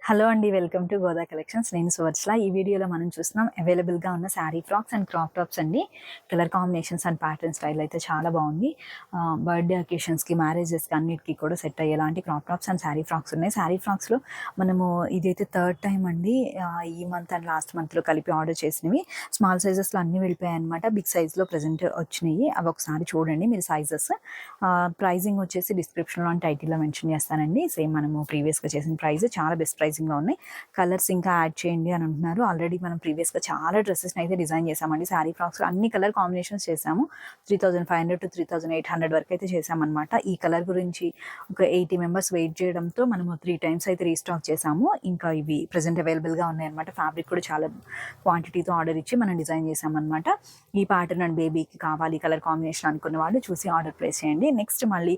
Hello అండి, welcome to Goda collections. నేను సువర్చల. ఈ వీడియోలో మనం చూస్తున్నాం అవైలబుల్గా ఉన్న saree frocks and crop tops అండి. Colour combinations and pattern style అయితే చాలా బాగుంది. బర్త్డే అకేషన్స్కి, మ్యారేజెస్కి అన్నిటికీ కూడా సెట్ అయ్యేలాంటి crop tops and saree frocks ఉన్నాయి. శారీ ఫ్రాక్స్లో మనము ఇదైతే థర్డ్ టైం అండి. ఈ మంత్ అండ్ లాస్ట్ మంత్లో కలిపి ఆర్డర్ చేసినవి. స్మాల్ సైజెస్లో అన్నీ వెళ్ళిపోయాయి అనమాట. బిగ్ సైజ్లో ప్రజెంట్ వచ్చినాయి. అవి ఒకసారి చూడండి మీరు సైజెస్. ప్రైజింగ్ వచ్చేసి డిస్క్రిప్షన్లో అండ్ టైటిల్లో మెన్షన్ చేస్తానండి. సేమ్ మనము ప్రీవియస్గా చేసిన ప్రైస్ చాలా బెస్ట్ ప్రైజింగ్లో ఉన్నాయి. కలర్స్ ఇంకా యాడ్ చేయండి అని అంటున్నారు. ఆల్రెడీ మనం ప్రీవియస్గా చాలా డ్రెస్సెస్ని అయితే డిజైన్ చేసామండి. శారీ ఫ్రాక్స్ అన్ని కలర్ కాంబినేషన్స్ చేసాము. 3500 to 3800 వరకు అయితే చేసామన్నమాట. ఈ కలర్ గురించి ఒక 80 మెంబర్స్ వెయిట్ చేయడంతో మనము 3 times అయితే రీస్టాక్ చేసాము. ఇంకా ఇవి ప్రజెంట్ అవైలబుల్గా ఉన్నాయన్నమాట. ఫ్యాబ్రిక్ కూడా చాలా క్వాంటిటీతో ఆర్డర్ ఇచ్చి మనం డిజైన్ చేసామన్నమాట. ఈ ప్యాటర్న్ అండ్ బేబీకి కావాలి కలర్ కాంబినేషన్ అనుకున్న వాళ్ళు చూసి ఆర్డర్ ప్లేస్ చేయండి. నెక్స్ట్ మళ్ళీ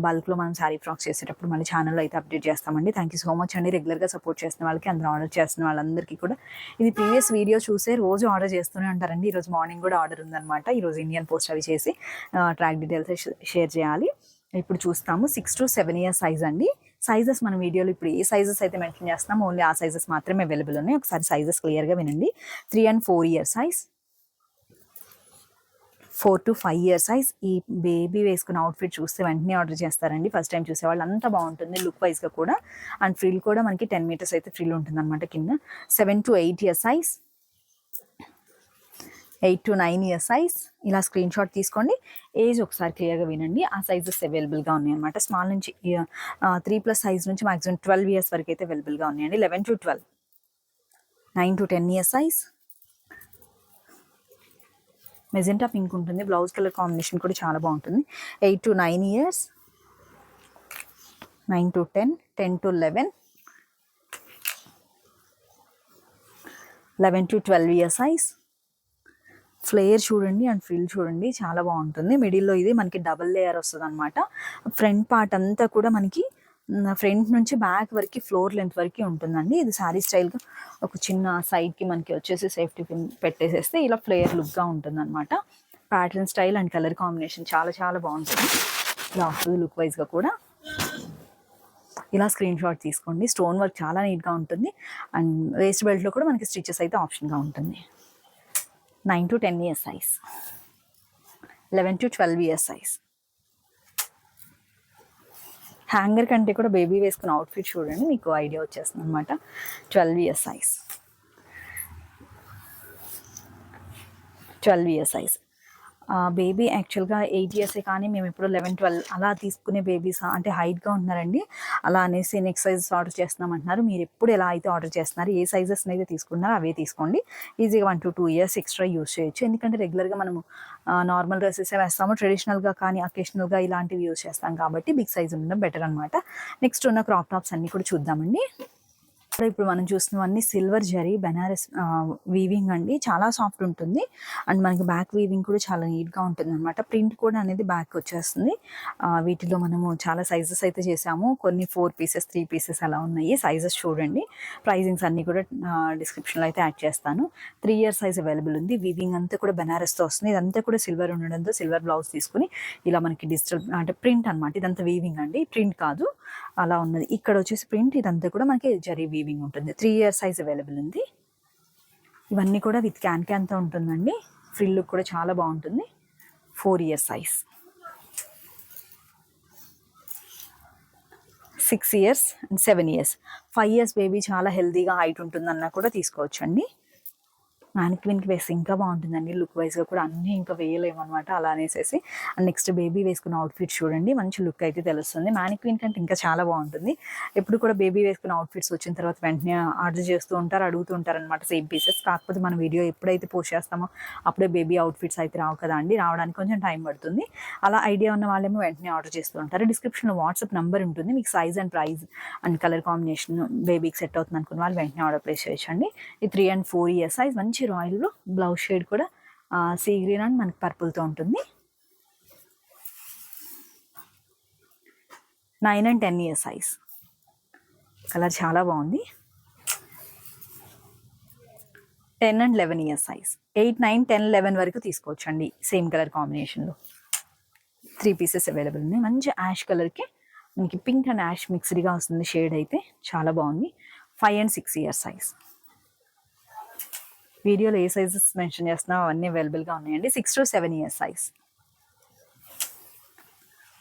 బల్క్లో మనం శారీ ఫ్రాక్స్ చేసేటప్పుడు మళ్ళీ ఛానల్లో అయితే అప్డేట్ చేస్తామండి. థ్యాంక్ యూ సో మచ్ అండి. రెగ్యులర్గా సపోర్ట్ చేస్తున్న వాళ్ళకి, అందరూ ఆర్డర్ చేస్తున్న వాళ్ళందరికీ కూడా. ఇది ప్రీవియస్ వీడియో చూసే రోజు ఆర్డర్ చేస్తూనే ఉంటారండి. ఈరోజు మార్నింగ్ కూడా ఆర్డర్ ఉందన్నమాట. ఈరోజు ఇండియన్ పోస్ట్ అవి చేసి ట్రాక్ డీటెయిల్స్ షేర్ చేయాలి. ఇప్పుడు చూస్తాము 6 to 7 years సైజ్ అండి. సైజెస్ మన వీడియోలో ఇప్పుడు ఏ సైజెస్ అయితే మెన్షన్ చేస్తున్నాం ఓన్లీ ఆ సైజెస్ మాత్రమే అవైలబుల్ ఉన్నాయి. ఒకసారి సైజెస్ క్లియర్గా వినండి. 3 and 4 years size, 4 to 5 years size. ఈ బేబీ వేసుకున్న అవుట్ఫిట్ చూస్తే వెంటనే ఆర్డర్ చేస్తారండి. ఫస్ట్ టైం చూసేవాళ్ళు అంతా బాగుంటుంది లుక్ వైజ్గా కూడా. అండ్ ఫ్రిల్ కూడా మనకి 10 meters అయితే ఫ్రిల్ ఉంటుంది అనమాట కింద. 7 to 8 years size, 8 to 9 years size. ఇలా స్క్రీన్ షాట్ తీసుకోండి. ఏజ్ ఒకసారి క్లియర్గా వినండి. ఆ సైజెస్ అవైలబుల్గా ఉన్నాయి అనమాట. స్మాల్ నుంచి 3+ సైజ్ నుంచి మాక్సిమం 12 years వరకు అయితే అవైలబుల్గా ఉన్నాయండి. 11 to 12, 9 to 10 years size. Magenta pink ఉంటుంది. బ్లౌజ్ కలర్ కాంబినేషన్ కూడా చాలా బాగుంటుంది. 8 to 9 years, 9 to 10, 10 to 11, 11 to 12 years size. Flayer చూడండి అండ్ ఫ్రిల్ చూడండి, చాలా బాగుంటుంది. మిడిల్లో ఇది మనకి డబుల్ లేయర్ వస్తుంది అనమాట. ఫ్రంట్ పార్ట్ అంతా కూడా మనకి ఫ్రంట్ నుంచి బ్యాక్ వరకు ఫ్లోర్ లెంత్ వరకు ఉంటుందండి. ఇది శారీ స్టైల్గా ఒక చిన్న సైడ్కి మనకి వచ్చేసి సేఫ్టీ పిన్ పెట్టేసేస్తే ఇలా ఫ్లేయర్ లుక్గా ఉంటుంది అనమాట. Pattern style and colour combination చాలా చాలా బాగుంటుంది. ఇలా వస్తుంది లుక్ వైజ్గా కూడా. ఇలా స్క్రీన్ షాట్ తీసుకోండి. స్టోన్ వర్క్ చాలా నీట్గా ఉంటుంది. అండ్ వేస్ట్ బెల్ట్లో కూడా మనకి స్టిచెస్ అయితే ఆప్షన్గా ఉంటుంది. 9 to 10 years size, 11 to 12 years size. Hanger కంటే కూడా బేబీ వేసుకున్న అవుట్ఫిట్ చూడండి, మీకు ఐడియా వచ్చేస్తుంది అనమాట. 12 years size, 12 years size. Baby యాక్చువల్గా 8 years కానీ మేము ఇప్పుడు 11, 12 అలా తీసుకునే బేబీస్ అంటే హైట్గా ఉన్నారండి. అలా అనేసి నెక్స్ట్ సైజెస్ ఆర్డర్ చేస్తున్నాం అంటున్నారు. మీరు ఎప్పుడు ఎలా అయితే ఆర్డర్ చేస్తున్నారు, ఏ సైజెస్ అయితే తీసుకున్నారో అవే తీసుకోండి. ఈజీగా 1 to 2 years ఎక్స్ట్రా యూస్ చేయొచ్చు. ఎందుకంటే రెగ్యులర్గా మనము నార్మల్ డ్రెస్సెస్ వేస్తాము. ట్రెడిషనల్గా కానీ అకేషనల్గా ఇలాంటివి యూస్ చేస్తాం కాబట్టి బిగ్ సైజ్ ఉండడం బెటర్ అనమాట. నెక్స్ట్ ఉన్న క్రాప్ టాప్స్ అన్నీ కూడా చూద్దామండి. ఇప్పుడు మనం చూస్తున్నవన్నీ సిల్వర్ జరీ బెనారస్ వీవింగ్ అండి. చాలా సాఫ్ట్ ఉంటుంది. అండ్ మనకి బ్యాక్ వీవింగ్ కూడా చాలా నీట్గా ఉంటుంది అనమాట. ప్రింట్ కూడా అనేది బ్యాక్ వచ్చేస్తుంది. వీటిలో మనము చాలా సైజెస్ అయితే చేసాము. కొన్ని 4 pieces, 3 pieces అలా ఉన్నాయి. సైజెస్ చూడండి. ప్రైజింగ్స్ అన్నీ కూడా డిస్క్రిప్షన్లో అయితే యాడ్ చేస్తాను. 3 years సైజ్ అవైలబుల్ ఉంది. వీవింగ్ అంతా కూడా బెనారస్తో వస్తుంది. ఇదంతా కూడా సిల్వర్ ఉండడంతో సిల్వర్ బ్లౌజ్ తీసుకుని ఇలా మనకి డిజిటల్ అంటే ప్రింట్ అనమాట. ఇదంతా వీవింగ్ అండి, ప్రింట్ కాదు. అలా ఉన్నది. ఇక్కడ వచ్చేసి ప్రింట్, ఇదంతా కూడా మనకి జరీ వీవింగ్ ఉంటుంది. 3 years సైజ్ అవైలబుల్ ఉంది. ఇవన్నీ కూడా విత్ క్యాన్తో ఉంటుందండి. ఫ్రిల్ లుక్ కూడా చాలా బాగుంటుంది. 4 years size, 6 years and 7 years. 5 years baby చాలా హెల్తీగా హైట్ ఉంటుందన్నా కూడా తీసుకోవచ్చు అండి. మ్యానిక్విన్కి వేసి ఇంకా బాగుంటుందండి. లుక్ వైజ్గా కూడా అన్నీ ఇంకా వేయలేమన్నమాట. అలా అనేసి అండ్ నెక్స్ట్ బేబీ వేసుకున్న అవుట్ఫిట్ చూడండి, మంచి లుక్ అయితే తెలుస్తుంది. మ్యానిక్విన్ కంటే ఇంకా చాలా బాగుంటుంది. ఎప్పుడు కూడా బేబీ వేసుకున్న అవుట్ఫిట్స్ వచ్చిన తర్వాత వెంటనే ఆర్డర్ చేస్తూ ఉంటారు, అడుగుతూ ఉంటారు అనమాట సేమ్ పీసెస్. కాకపోతే మన వీడియో ఎప్పుడైతే పోస్ట్ చేస్తామో అప్పుడే బేబీ అవుట్ఫిట్స్ అయితే రావు కదా అండి. రావడానికి కొంచెం టైం పడుతుంది. అలా ఐడియా ఉన్న వాళ్ళేమో వెంటనే ఆర్డర్ చేస్తూ ఉంటారు. డిస్క్రిప్షన్లో వాట్సాప్ నెంబర్ ఉంటుంది. మీకు size and price and colour combination బేబీకి సెట్ అవుతుంది అనుకున్న వాళ్ళు వెంటనే ఆర్డర్ ప్లేస్ చేయొచ్చండి. ఈ 3 and 4 years సైజ్ మంచి రాయల్లో బ్లౌజ్ షేడ్ కూడా సీ గ్రీన్ అండ్ మనకి పర్పుల్తో ఉంటుంది. 9 and 10 years సైజ్. కలర్ చాలా బాగుంది. 10 and 11 years సైజ్. 8, 9, 10, 11 వరకు తీసుకోవచ్చు అండి. సేమ్ కలర్ కాంబినేషన్లో 3 pieces అవైలబుల్ ఉన్నాయి. మంచి యాష్ కలర్కి మనకి పింక్ అండ్ యాష్ మిక్స్డ్గా వస్తుంది షేడ్ అయితే చాలా బాగుంది. 5 and 6 year సైజ్. వీడియోలో ఏ సైజెస్ మెన్షన్ చేస్తున్నావు అవన్నీ అవైలబుల్గా ఉన్నాయండి. 6 to 7 years సైజ్.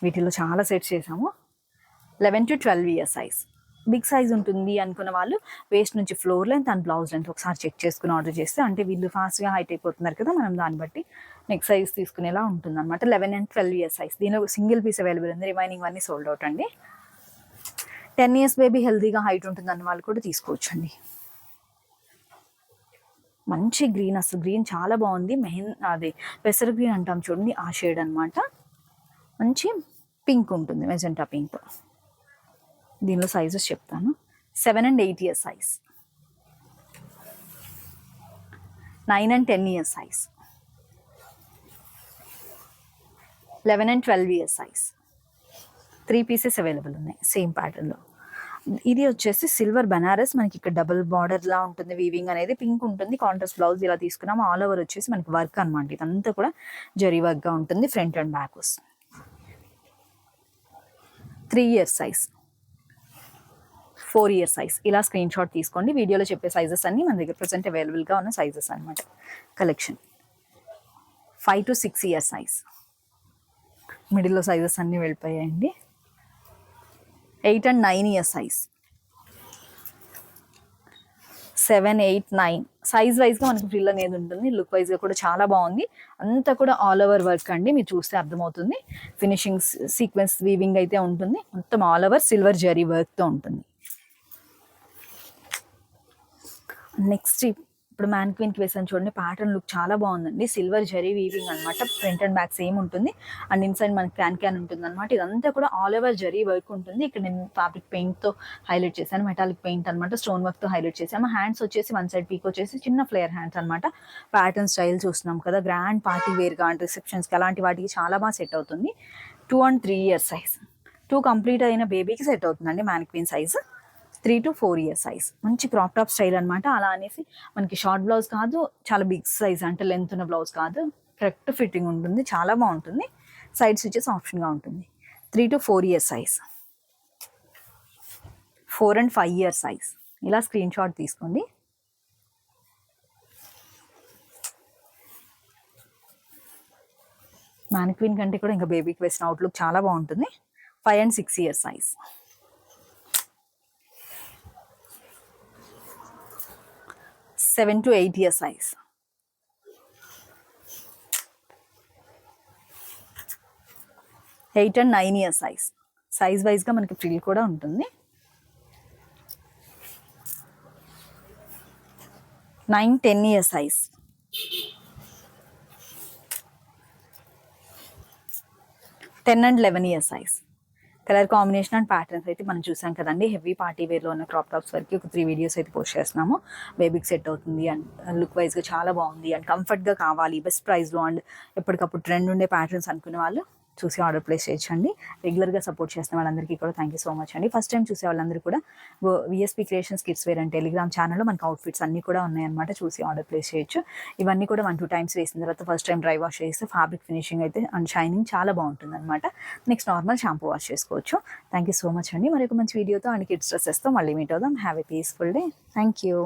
వీటిలో చాలా సెట్స్ చేసాము. 11 to 12 years size. Big size ఉంటుంది అనుకున్న వాళ్ళు వేస్ట్ నుంచి floor length and blouse length ఒకసారి చెక్ చేసుకుని ఆర్డర్ చేస్తే, అంటే వీళ్ళు ఫాస్ట్గా హైట్ అయిపోతున్నారు కదా, మనం దాన్ని బట్టి నెక్స్ట్ సైజ్ తీసుకునేలా ఉంటుంది అనమాట. 11 and 12 years సైజ్. దీనిలో సింగిల్ పీస్ అవైలబుల్ ఉంది, రిమైనింగ్ అన్నీ సోల్డ్ అవుట్ అండి. 10 years బేబీ హెల్తీగా హైట్ ఉంటుంది అన్న వాళ్ళు కూడా తీసుకోవచ్చండి. మంచి గ్రీన్, అసలు గ్రీన్ చాలా బాగుంది. అదే పెసర గ్రీన్ అంటాం చూడండి, ఆ షేడ్ అనమాట. మంచి పింక్ ఉంటుంది, మెజెంటా పింక్. దీనిలో సైజెస్ చెప్తాను. 7 and 8 years size. 9 and 10 years size. 11 and 12 years size. 3 pieces available ఉన్నాయి సేమ్ ప్యాటర్న్లో. ఇది వచ్చేసి సిల్వర్ బనారస్, మనకి ఇక్కడ డబుల్ బార్డర్ లా ఉంటుంది. వీవింగ్ అనేది పింక్ ఉంటుంది. కాంట్రాస్ట్ బ్లౌజ్ ఇలా తీసుకున్నాము. ఆల్ ఓవర్ వచ్చేసి మనకి వర్క్ అనమాట. ఇదంతా కూడా జరీ వర్క్ గా ఉంటుంది. ఫ్రంట్ అండ్ బ్యాక్ వస్తుంది. 3 years సైజ్, 4 years సైజ్. ఇలా స్క్రీన్ షాట్ తీసుకోండి. వీడియోలో చెప్పే సైజెస్ అన్ని మన దగ్గర ప్రెసెంట్ అవైలబుల్గా ఉన్న సైజెస్ అనమాట. Collection 5 to 6 years size. మిడిల్లో సైజెస్ అన్నీ వెళ్ళిపోయాయండి. 8 and 9 years సైజ్. 7, 8, 9 సైజ్ వైజ్గా మనకి ఫ్రిల్ అనేది ఉంటుంది. లుక్ వైజ్గా కూడా చాలా బాగుంది. అంతా కూడా ఆల్ ఓవర్ వర్క్ అండి, మీరు చూస్తే అర్థమవుతుంది. ఫినిషింగ్ సీక్వెన్స్ వీవింగ్ అయితే ఉంటుంది. మొత్తం ఆల్ ఓవర్ సిల్వర్ జరీ వర్క్తో ఉంటుంది. నెక్స్ట్ ఇప్పుడు మ్యాన్క్వీన్కి వేసాను చూడండి, ప్యాటర్న్ లుక్ చాలా బాగుందండి. సిల్వర్ జరీ వీవింగ్ అనమాట. ఫ్రంట్ అండ్ బ్యాక్ సేమ్ ఉంటుంది. అండ్ ఇన్సైడ్ మనకి క్యాన్ ఉంటుంది అనమాట. ఇదంతా కూడా ఆల్ ఓవర్ జరీ వర్క్ ఉంటుంది. ఇక్కడ నేను ఫ్యాబ్రిక్ పెయింట్తో హైలైట్ చేశాను, మెటాలిక్ పెయింట్ అనమాట. స్టోన్ వర్క్తో హైలైట్ చేసాము. హ్యాండ్స్ వచ్చేసి వన్ సైడ్ పీక్ వచ్చేసి చిన్న ఫ్లేయర్ హ్యాండ్స్ అనమాట. ప్యాటర్న్ స్టైల్ చూస్తున్నాం కదా, గ్రాండ్ పార్టీ వేర్గా అండ్ రిసెప్షన్స్కి అలాంటి వాటికి చాలా బాగా సెట్ అవుతుంది. 2 and 3 years సైజ్. 2 కంప్లీట్ అయిన బేబీకి సెట్ అవుతుందండి మ్యాన్క్వీన్ సైజ్. 3 to 4 years size. మంచి క్రాప్ టాప్ స్టైల్ అనమాట. అలా అనేసి మనకి షార్ట్ బ్లౌజ్ కాదు, చాలా బిగ్ సైజ్ అంటే లెంత్ ఉన్న బ్లౌజ్ కాదు, కరెక్ట్ ఫిట్టింగ్ ఉంటుంది. చాలా బాగుంటుంది. సైడ్ స్టిచెస్ ఆప్షన్గా ఉంటుంది. 3 to 4 years size. 4 and 5 years size. ఇలా స్క్రీన్ షాట్ తీసుకోండి. మ్యాన్క్వీన్ కంటే కూడా ఇంకా బేబీకి వేసిన అవుట్లుక్ చాలా బాగుంటుంది. 5 and 6 years size. 7 to 8 years size. 8 and 9 years size. Size వైజ్గా మనకి ఫ్రిల్ కూడా ఉంటుంది. 9, 10 years size. 10 and 11 years size. Colour combination and patterns అయితే మనం చూసాం కదండి. హెవీ పార్టీ వేర్లో ఉన్న క్రాప్ టాప్స్ వరకు ఒక 3 వీడియోస్ అయితే పోస్ట్ చేస్తున్నాము. బేబీకి సెట్ అవుతుంది అండ్ లుక్ వైజ్గా చాలా బాగుంది అండ్ కంఫర్ట్గా కావాలి, బెస్ట్ ప్రైస్లో అండ్ ఎప్పటికప్పుడు ట్రెండ్ ఉండే ప్యాటర్న్స్ అనుకునే వాళ్ళు చూసి ఆర్డర్ ప్లేస్ చేయొచ్చండి. రెగ్యులర్గా సపోర్ట్ చేసిన వాళ్ళందరికీ కూడా థ్యాంక్ యూ సో మచ్ అండి. ఫస్ట్ టైం చూసే వాళ్ళందరూ కూడా VSP creations kids wear and Telegram ఛానల్లో మనకు అవుట్ఫిట్స్ అన్నీ కూడా ఉన్నాయన్నమాట. చూసి ఆర్డర్ ప్లేస్ చేయొచ్చు. ఇవన్నీ కూడా 1-2 times వేసిన తర్వాత ఫస్ట్ టైం డ్రై వాష్ చేస్తే ఫ్యాబ్రిక్ ఫినిషింగ్ అయితే అండ్ షైనింగ్ చాలా బాగుంటుంది అనమాట. నెక్స్ట్ నార్మల్ షాంపూ వాష్ చేసుకోవచ్చు. థ్యాంక్ యూ సో మచ్ అండి. మరి ఒక మంచి వీడియోతో అండ్ కిడ్స్ డ్రెస్సెస్తో మళ్ళీ మీట్ అవుదాం. Have a peaceful day. Thank you.